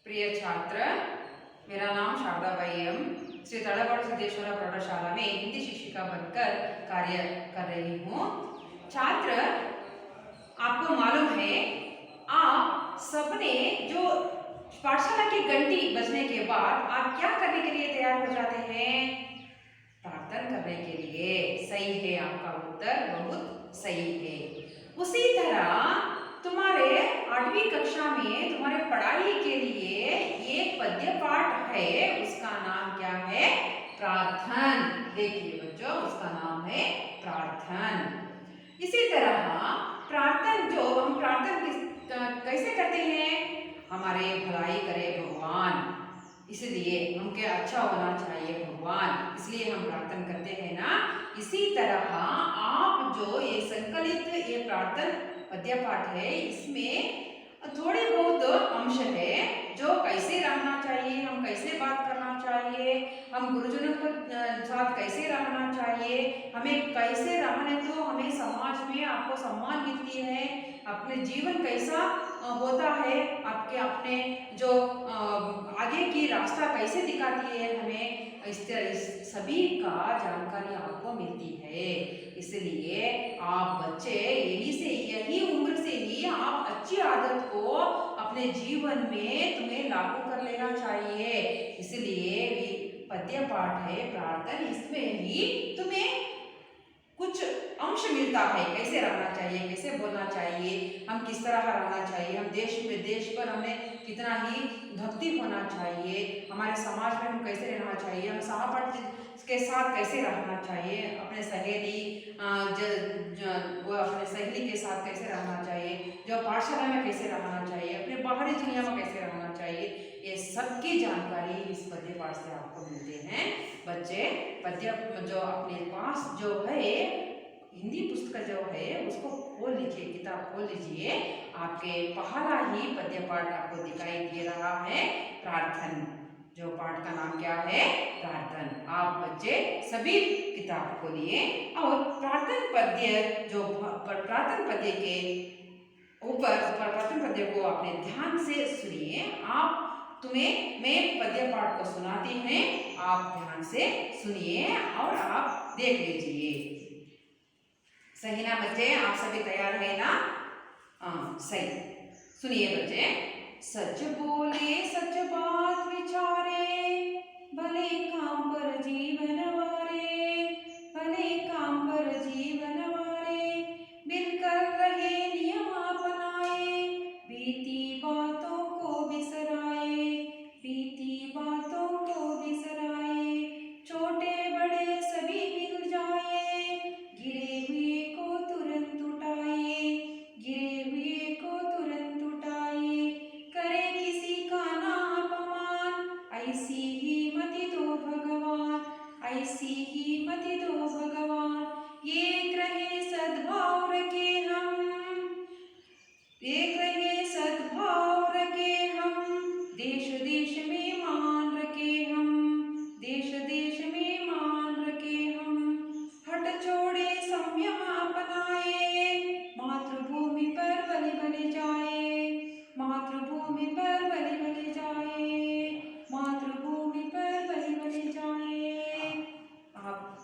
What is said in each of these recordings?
प्रिय छात्र, मेरा नाम शारदाबाई एम श्री तड़ागढ़ सिद्धेश्वरा प्रौढ़शाला में हिंदी शिक्षिका बनकर कार्य कर रही हूँ। छात्र, आपको मालूम है, आप सबने जो पाठशाला की घंटी बजने के बाद आप क्या करने के लिए तैयार हो जाते हैं? प्रार्थना करने के लिए। सही है, आपका उत्तर बहुत सही है। उसी तरह तुम्हारे 8वीं कक्षा में तुम्हारे पढ़ाई के लिए एक पद्य पाठ है, उसका नाम क्या है? प्रार्थन। देखिए बच्चों, उसका नाम है प्रार्थन। इसी तरह प्रार्थन, जो हम प्रार्थन कैसे करते हैं? हमारे भलाई करे भगवान, इसलिए हमके अच्छा होना चाहिए भगवान, इसलिए हम प्रार्थना करते हैं ना। इसी तरह आप जो ये संकलित ये प्रार्थना पद्य पाठ है, इसमें थोड़ी बहुत अंश है जो कैसे रहना चाहिए, हम कैसे बात करना चाहिए, हम गुरुजनों के साथ कैसे रहना चाहिए, हमें कैसे रहने तो हमें समाज में आपको सम्मान मिलती है, अपने जीवन कैसा होता है, आपके अपने जो आगे की रास्ता कैसे दिखाती है हमें, इस सभी का जानकारी आपको मिलती है। इसलिए आप बच्चे यही उम्र से ही आप अच्छी आदत को अपने जीवन में तुम्हें लागू कर लेना चाहिए। इसलिए पद्य पाठ है प्रार्थना, इसमें ही तुम्हें कुछ अंश मिलता है, कैसे रहना चाहिए, कैसे बोलना चाहिए, हम किस तरह रहना चाहिए, हम देश पर हमें कितना ही भक्ति होना चाहिए, हमारे समाज में हम कैसे रहना चाहिए, हम सहपाठी के साथ कैसे रहना चाहिए, अपने सहेली वो अपने सहेली के साथ कैसे रहना चाहिए, जो पाठशाला में कैसे रहना चाहिए, अपने बाहरी दुनिया में कैसे रहना चाहिए, ये सबकी जानकारी इस पद्य पाठ से आपको मिलते हैं। बच्चे, पद्य जो अपने पास जो है हिंदी पुस्तक जो है उसको खोल लीजिए, किताब खोल लीजिए, आपके पहला ही पद्य पाठ आपको दिखाई दे रहा है प्रार्थन। जो पाठ का नाम क्या है? प्रार्थन। आप बच्चे सभी किताब खोलिए और प्रार्थन पद्य जो प्रार्थन पद्य के ऊपर प्रार्थन पद्य को अपने ध्यान से सुनिए। तुम्हें मैं पद्य पाठ को सुनाती हैं, आप ध्यान से सुनिए और आप देख लीजिए। सही ना बच्चे? आप सभी तैयार है ना? हाँ, सही। सुनिए बच्चे। सच बोले सच बात विचारे, भले काम पर जीवन वारे, भले काम पर जीवन वारे, मिलकर रहे नियम अपनाए, बीती बातों को बिसराए, बीती बातों को बिसराए, छोटे बड़े सभी मिल जाए, गिरे हुए को तुरंत उठाए, गिरे हुए को तुरंत उठाए, करे किसी का ना अपमान, ऐसी ही मति दो भगवान, ऐसी ही मति दो भगवान, एक रहे सद्भाव रखे हम, एक रहे सद्भाव रखे हम, देश देश में मान रखे हम, देश देश में मान रखे हम, हट छोड़े संयम अपनाए, मातृभूमि पर बलि बलि जाए, मातृभूमि पर बलि बलि जाए, मातृभूमि पर बलि बलि जाए। आप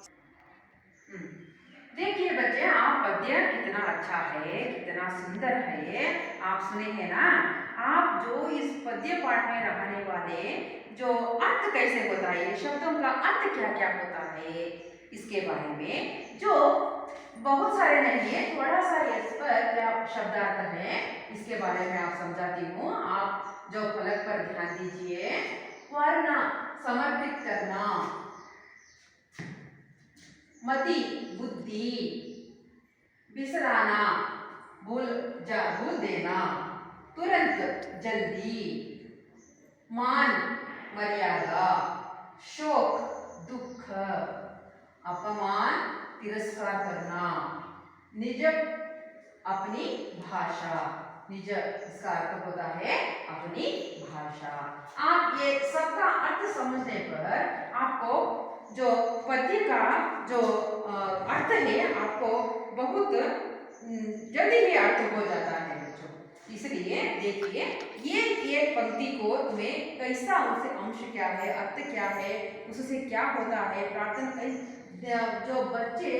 देखिए बच्चे, आप पद्य कितना अच्छा है, कितना सुंदर है, आप सुने हैं ना। आप जो इस पद्य पाठ में रहने वाले जो अर्थ कैसे होता है, शब्दों का अर्थ क्या क्या होता है, इसके बारे में जो बहुत सारे नहीं है, थोड़ा सा इस पर क्या शब्दार्थ है इसके बारे में आप समझाती हूँ। आप जो फलक पर ध्यान दीजिए। वर्ण समर्पित करना, मति बुद्धि, बिसराना भूल देना, तुरंत जल्दी, मान मर्यादा, शोक दुख, अपमान तिरस्कार करना, निज अपनी भाषा, निज इसका अर्थ होता है अपनी भाषा। आप ये सबका अर्थ समझने पर आपको जो पद्य का जो अर्थ है आपको बहुत जल्दी ही अर्थ हो जाता है बच्चों। इसलिए देखिए, ये एक पंक्ति को तुम्हें कैसा, उससे अंश क्या है, अर्थ क्या है, उससे क्या होता है, प्रार्थना जो बच्चे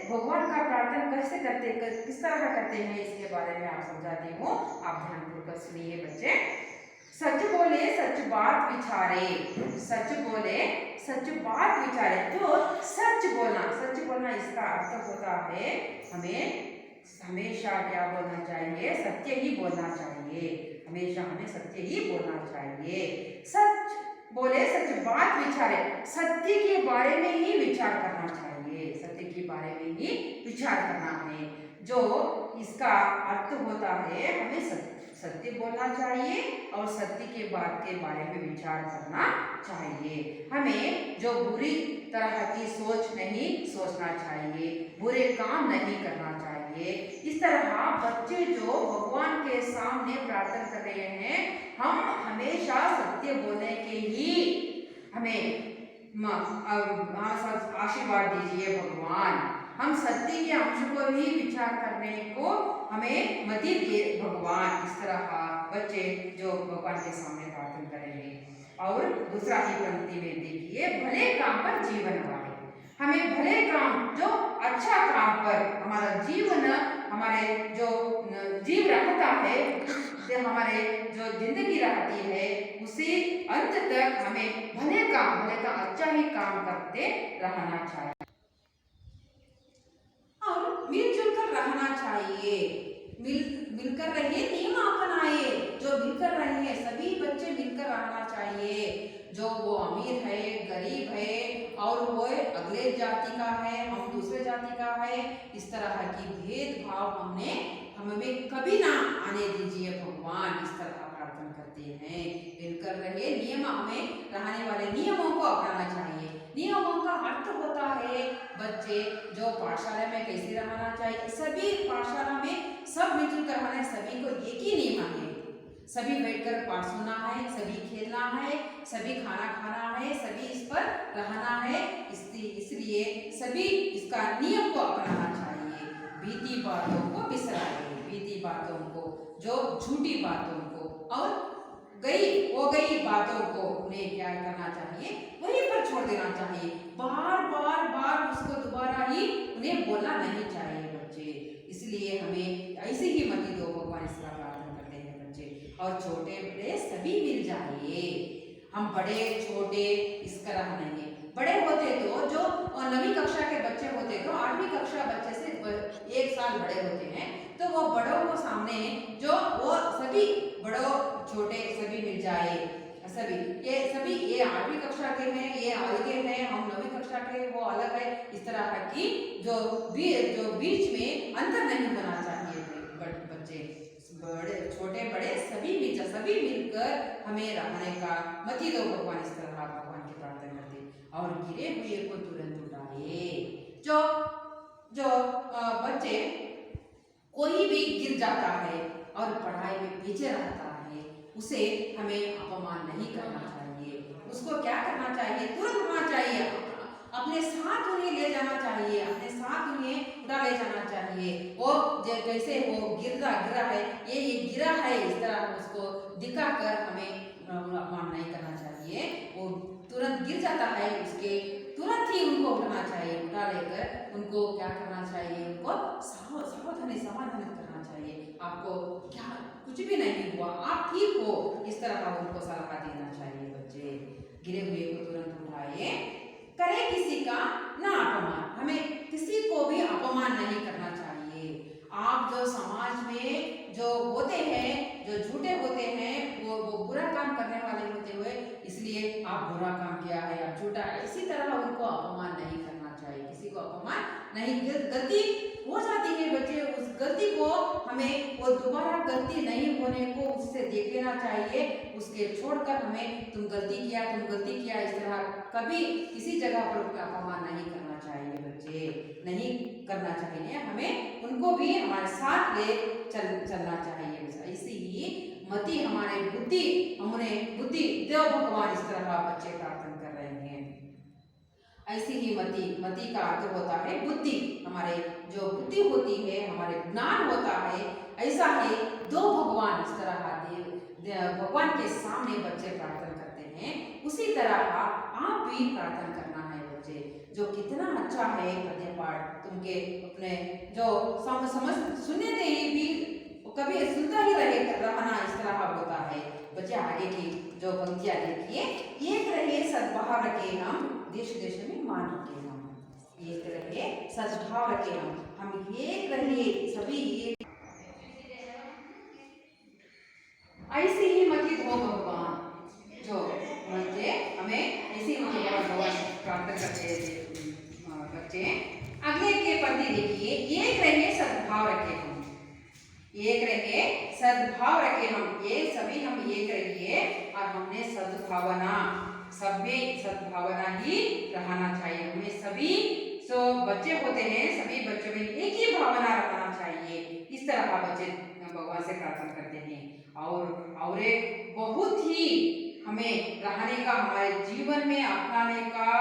भगवान का प्रार्थना कैसे करते, किस तरह करते हैं, इसके बारे में आप समझाती हूँ। आप ध्यानपूर्वक सुनिए बच्चे। सच बोले सच बात विचारे, सच बोले सच बात विचारे। जो सच बोलना इसका अर्थ होता है हमें हमेशा क्या बोलना चाहिए, सत्य ही बोलना चाहिए। हमेशा हमें सत्य ही बोलना चाहिए। सच बोले सच बात विचारे, सत्य के बारे में ही विचार करना चाहिए, सत्य के बारे में ही विचार करना है। जो इसका अर्थ होता है हमें सत्य बोलना चाहिए और सत्य के बात के बारे में विचार करना चाहिए। हमें जो बुरी तरह की सोच नहीं सोचना चाहिए, बुरे काम नहीं करना चाहिए। इस तरह बच्चे जो भगवान के सामने प्रार्थना कर रहे हैं, हम हमेशा सत्य बोलने के ही हमें आशीर्वाद दीजिए भगवान। हम सत्य के अंश को भी विचार करने को हमें मदद दे भगवान। इस तरह बच्चे जो भगवान के सामने प्रार्थना करेंगे। और दूसरा ही पंक्ति में देखिए, भले काम पर जीवन वाले। हमें भले काम, जो अच्छा काम पर हमारा जीवन, हमारे जो जीव रहता है, हमारे जो जिंदगी रहती है, उसी अंत तक हमें भले का अच्छा ही काम करते रहना चाहिए और मिलजुल कर रहना चाहिए। मिलकर रहिए, नियम अपनाए। जो मिलकर रहे हैं सभी बच्चे मिलकर रहना चाहिए। जो वो अमीर है, गरीब है और वो अगले जाति का है, हम दूसरे जाति का है, इस तरह की भेदभाव हमें कभी ना आने दीजिए भगवान। इस तरह प्रार्थना करते हैं। मिलकर रहे, नियम, हमें रहने वाले नियमों को अपनाना चाहिए। नियमों का अर्थ होता है बच्चे जो पाठशाला में कैसे रहना चाहिए। सभी पाठशाला में सब मिलजुल कर रहना है, सभी को एक ही नियम है। सभी बैठकर पाठ सुनना है, सभी खेलना है, सभी खाना खाना है, सभी इस पर रहना है। इसलिए सभी इसका नियम को अपनाना चाहिए। बीती बातों को बिसराइए, बीती बातों को, जो झूठी बातों को और हो गई बातों को उन्हें क्या करना चाहिए, वहीं पर छोड़ देना चाहिए। बार उसको दोबारा ही उन्हें बोलना नहीं चाहिए बच्चे। इसलिए हमें ऐसी ही मति दो भगवान, इस तरह प्रार्थना करते हैं बच्चे। और छोटे बड़े सभी मिल जाइए। हम बड़े छोटे इस तरह नहीं, बड़े होते तो जो 9वीं कक्षा के बच्चे होते तो 8वीं कक्षा बच्चे से 1 साल बड़े होते हैं, तो वो बड़ों को सामने जो वो सभी बड़ों छोटे सभी मिल जाए। सभी ये 8वीं कक्षा के हैं, ये अलग हैं, हम 9वीं कक्षा के, वो अलग है। इस तरह की जो बीच में अंतर नहीं होना चाहिए। बच्चे बड़े छोटे बड़े सभी मिलकर हमें रहने का मति दो भगवान। इस तरह भगवान की प्रार्थना करते और गिरे हुए को तुरंत उठाए। जो बच्चे कोई भी गिर जाता है और पढ़ाई में पीछे रहता है, उसे हमें अपमान नहीं करना चाहिए। उसको क्या करना चाहिए, तुरंत उठना चाहिए, अपने साथ उन्हें ले जाना चाहिए, अपने साथ उन्हें उठा ले जाना चाहिए। वो जैसे वो गिरा है, ये गिरा है, इस तरह उसको दिखाकर हमें अपमान नहीं करना चाहिए। वो तुरंत गिर जाता है, उसके तुरंत ही उनको उठाना चाहिए। उठा लेकर उनको क्या करना चाहिए, उनको समाधानित करना चाहिए। आपको क्या कुछ भी नहीं हुआ, आप ठीक हो, इस तरह का उनको सलाह देना चाहिए बच्चे। गिरे हुए को तुरंत उठाए, करे किसी का ना अपमान। हमें किसी को भी अपमान नहीं करना चाहिए। आप जो समाज में जो होते हैं, जो झूठे होते हैं, वो बुरा काम करने वाले होते हुए, इसलिए आप बुरा काम किया है, आप झूठा है, इसी तरह उनको अपमान नहीं करना चाहिए। किसी को अपमान नहीं, गलती हो जाती है बच्चे, उस गलती को हमें वो दोबारा गलती नहीं होने को उससे देख लेना चाहिए। उसके छोड़कर हमें तुम गलती किया, इस तरह कभी किसी जगह पर उसका अपमान नहीं करना चाहिए बच्चे, नहीं करना चाहिए। हमें उनको भी हमारे साथ ले चलना चाहिए। ऐसी ही मति हमारे बुद्धि, हमें बुद्धि देव भगवान। इस तरह बच्चे प्रार्थना कर रहे हैं। ऐसी ही मति का अर्थ होता है बुद्धि। हमारे जो बुद्धि होती है, हमारे ज्ञान होता है, ऐसा है दो भगवान। इस तरह भगवान के सामने बच्चे प्रार्थना करते हैं, उसी तरह का आप भी प्रार्थना करना है बच्चे। जो कितना अच्छा है पद्य पाठ, तुमके अपने जो समझ सुनने दे भी कभी सुनता ही रहना इस तरह होता है बच्चे। आगे की जो पंक्तियां देखिए, एक रहे सद्भाव रखे हम, देश देश में मान रखे हम। एक रहे सद्भाव रखे हम एक रहे, सभी एक। ऐसे ही मत हो भगवान, जो बच्चे हमें ऐसे ही भगवान प्रार्थना करते हैं बच्चे। अगले के पंक्ति देखिए, एक रहे सद्भाव रखे हम, एक रहे सद्भाव रखे हम, एक सभी हम एक रहिए और हमने सद्भावना, सभी सद्भावना ही रहना चाहिए। हमें सभी जो बच्चे होते हैं, सभी बच्चों में एक ही भावना रखना चाहिए। इस तरह का बच्चे भगवान से प्रार्थना करते हैं। और एक बहुत ही हमें रहने का, हमारे जीवन में अपनाने का,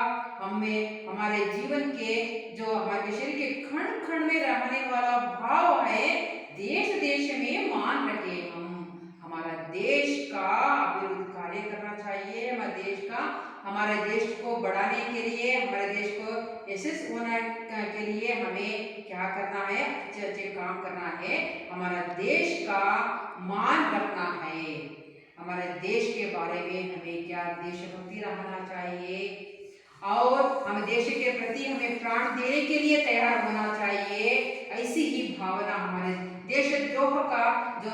हमें हमारे जीवन के जो हमारे शरीर के खंड खंड में रहने वाला भाव है, देश देश में मान रखे हम। हमारा देश का अभिवृद्धि कार्य करना चाहिए। हमारे देश को बढ़ाने के लिए, हमारे देश को यशस्वी होने के लिए हमें क्या करना है, अच्छे अच्छे काम करना है। हमारा देश का मान रखना है, हमारे देश के बारे में हमें क्या देशभक्ति रखना चाहिए, और हम देश के प्रति हमें प्राण देने के लिए तैयार होना चाहिए। ऐसी ही भावना हमारे देशद्रोह का, जो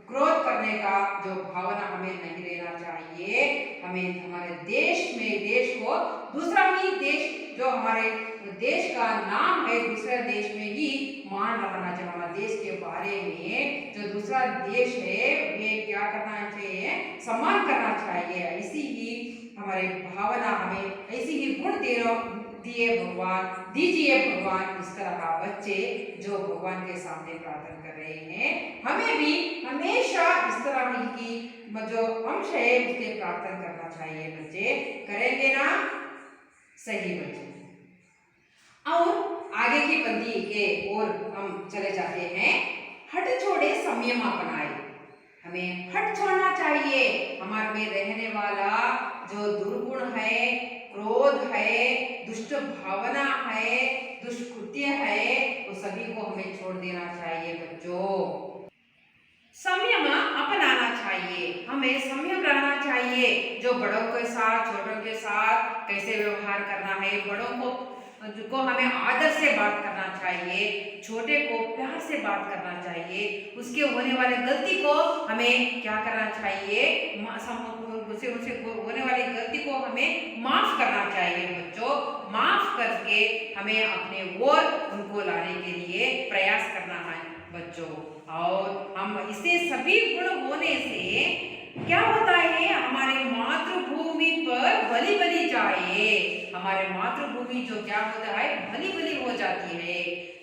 क्रोध करने का जो भावना हमें नहीं रहना चाहिए। हमें हमारे देश में, देश को दूसरा ही देश, जो हमारे देश का नाम है, दूसरे देश में ही मान रखना चाहिए। हमारे देश के बारे में जो दूसरा देश है वे क्या करना चाहिए, सम्मान करना चाहिए। ऐसी ही हमारे भावना, हमें ऐसी ही गुण दिए भगवान, दीजिए भगवान। इस तरह का बच्चे जो भगवान के सामने प्रार्थना कर रहे हैं, हमें भी हमेशा इस तरह की जो अंश है उसके प्रार्थना करना चाहिए। बच्चे करेंगे ना? सही बच्चे। और आगे की पंक्ति के ओर हम चले जाते हैं। हट छोड़े संयम अपनाए, हमें हट छोड़ना चाहिए। हमारे में रहने वाला जो दुर्गुण है, क्रोध है, दुष्ट भावना है, दुष्कृत्य है, वो सभी को हमें छोड़ देना चाहिए बच्चों। संयम अपनाना चाहिए, हमें संयम रहना चाहिए। जो बड़ों के साथ, छोटों के साथ कैसे व्यवहार करना है, बड़ों को हमें आदर से बात करना चाहिए, छोटे को प्यार से बात करना चाहिए। उसके होने वाले गलती को हमें क्या करना चाहिए, उसे होने वाली गलती को हमें माफ करना चाहिए बच्चों। माफ करके हमें अपने ओर उनको लाने के लिए प्रयास करना है बच्चों। और हम इसे सभी गुण होने से क्या होता है, हमारे मातृभूमि पर बलि बलि जाए। हमारे मातृभूमि जो क्या होता है, भली भली हो जाती है।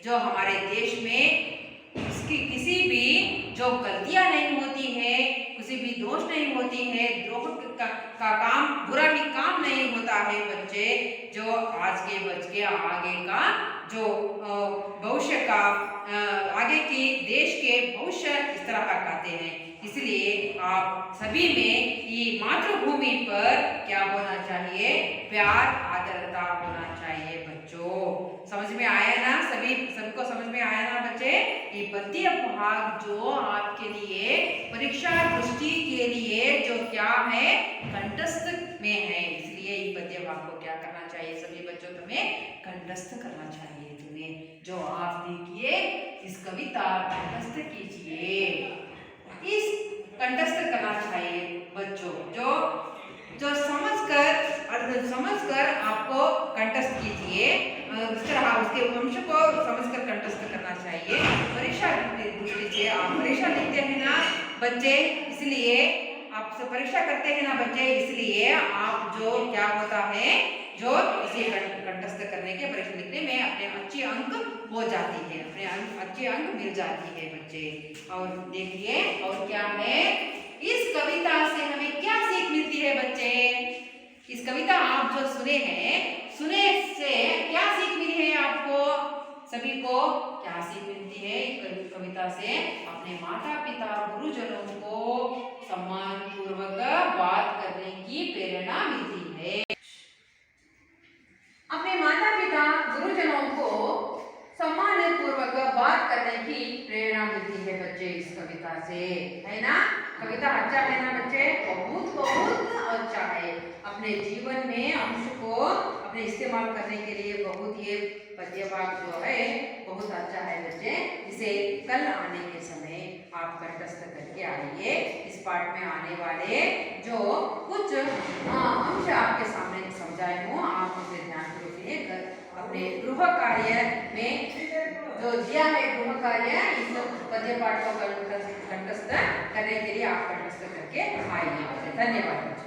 जो हमारे देश में उसकी किसी भी जो गलतियां नहीं होती है, किसी भी दोष नहीं होती है, द्रोह का काम, बुरा भी काम नहीं होता है बच्चे। जो आज के बच के आगे का जो भविष्य का, आगे की देश के भविष्य इस तरह का कहते हैं। इसलिए आप सभी में ये मातृभूमि पर क्या होना चाहिए, प्यार आदरता होना चाहिए बच्चों। समझ में आया ना? सबको समझ में आया ना बच्चे? ये पद्य भाग जो आपके लिए परीक्षा दृष्टि के लिए जो क्या है, कंठस्थ में है। इसलिए ये पद्य भाग को क्या करना चाहिए सभी बच्चों, तुम्हें कंठस्थ करना चाहिए। तुम्हें जो आप देखिए इस कविता कंठस्थ कीजिए, इस कंठस्थ करना चाहिए बच्चों। जो समझकर आपको कंठस्थ कीजिए। इस तरह उसके वंश को समझकर कंठस्थ करना चाहिए। परीक्षा दृष्टि से आप परीक्षा लिखते हैं ना बच्चे, इसलिए आप परीक्षा करते हैं ना बच्चे, इसलिए आप जो क्या होता है, जो इसे कंठस्थ करने के परीक्षा लिखने में अपने अच्छे अंक हो जाती है, अपने अच्छे अंक मिल जाती है बच्चे। और देखिए और क्या है, इस कविता से हमें क्या सीख मिलती है बच्चे? इस कविता आप जो सुने हैं, सुने से क्या सीख मिली है आपको सभी को? क्या सीख मिलती है कविता से? अपने माता पिता गुरुजनों को सम्मान पूर्वक बात करने की प्रेरणा मिलती है। अपने माता पिता गुरुजनों को सम्मान पूर्वक बात करने की प्रेरणा मिलती है बच्चे इस कविता से, है ना। कविता अच्छा है ना बच्चे, बहुत बहुत अच्छा है। अपने जीवन में अंश को अपने इस्तेमाल करने के लिए बहुत ये पद्य पाठ जो है बहुत अच्छा है बच्चे। इसे कल आने के समय आप कंठस्थ करके आइए। इस पाठ में आने वाले जो कुछ अंश आपके सामने समझाए हूँ, आप उसे ध्यान पूर्वक अपने गृह कार्य में जो दिया है गृह कार्य, इस पद्य पाठ को कंठस्थ करने के लिए आप कंठस्थ करके आइए। धन्यवाद।